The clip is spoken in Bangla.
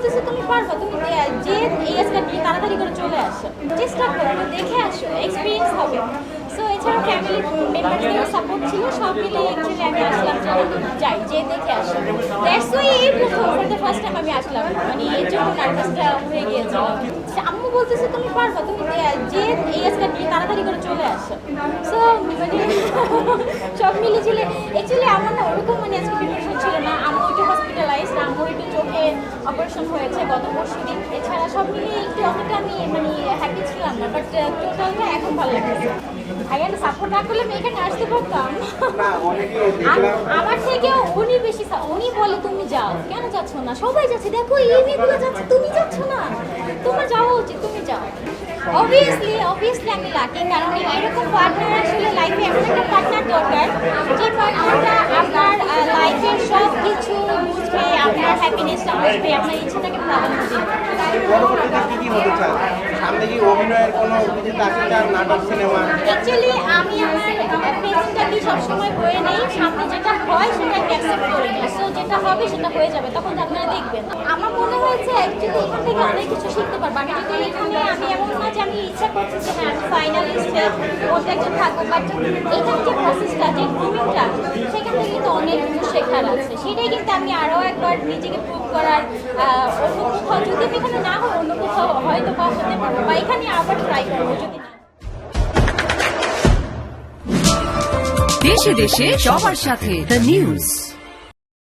বলতেছে তুমি পারবা, তুমি যে এই আজকে নিয়ে তাড়াতাড়ি করে চলে আসো, চেষ্টা করো, দেখে আসো, এক্সপিরিয়েন্স হবে। সো এছাড়া ফ্যামিলি মেম্বারসদেরও সাপোর্ট ছিল, সব মিলে অ্যাকচুয়ালি আমি আসলাম যাই যে দেখে আসো। দ্যাটস ওয়াই এই প্রথম ফর দ্য ফার্স্ট টাইম আমি আসলাম, মানে এর জন্য নার্ভাসটা হয়ে গিয়েছিল। আম্মু বলতেছে তুমি পারবা, তুমি যে এই আজকে নিয়ে তাড়াতাড়ি করে চলে আসো। সো মানে সব মিলে ঝিলে অ্যাকচুয়ালি আমার না ওরকম মানে আজকে প্রিপারেশন ছিল না। আম্মু একটু হসপিটালাইজ, আম্মুর একটু চোখে অপারেশন হয়েছে গত পরশুদিন। এছাড়া সব মিলিয়ে একটু অতটা আমি মানে হ্যাপি ছিলাম না, বাট টোটালটা এখন ভালো লাগছে। ভাইয়ার সাপোর্ট না করলে আমি এখানে আসতে পারতাম। আমার থেকেও উনি বেশি, উনি বলে তুমি যাও, কেন যাচ্ছ না, সবাই যাচ্ছে, দেখো এই মেয়েগুলো যাচ্ছে, তুমি যাচ্ছ না, তোমার যাওয়া উচিত, তুমি যাও। অবভিয়াসলি আমি লাকি, কারণ এরকম পার্টনার আসলে লাইফে এমন একটা পার্টনার দরকার যে পার্টনারটা আপনার লাইফের সব কিছু বুঝবে, আপনার হ্যাপিনেসটা বুঝবে, আপনার ইচ্ছাটাকে প্রাধান্য দেবে। সামনে কি অভিনয়ের কোনো কিছু আছে, তার নাটক, সিনেমা? অ্যাকচুয়ালি আমি আমার প্রেজেন্টটাকে সবসময় বয়ে নেই, সামনে যেটা হয় সেটা অ্যাকসেপ্ট করে নিই। সো যেটা হবে সেটা হয়ে যাবে, তখন আপনারা দেখবেন। আমার মনে হয়েছে অ্যাকচুয়ালি এখান থেকে অনেক কিছু শিখতে পারবো। আমি যদি এখানে আমি এমন না যে আমি ইচ্ছা করছি যে হ্যাঁ আমি ফাইনালিস্টে মধ্যে একজন থাকবো, বাট এখানে যে প্রসেসটা, যে গ্রুমিংটা, সেখান থেকে কিন্তু অনেক কিছু শেখার আছে। সেটাই কিন্তু আমি আরও একবার নিজেকে প্রুভ করার, অন্য কোথাও যদি আমি এখানে না হয় অন্য কোথাও হয়তো বা হতে পারবো, বা এখানে আবার ট্রাই করবো যদি না। দেশে দেশে সবার সাথে দ্য নিউজ।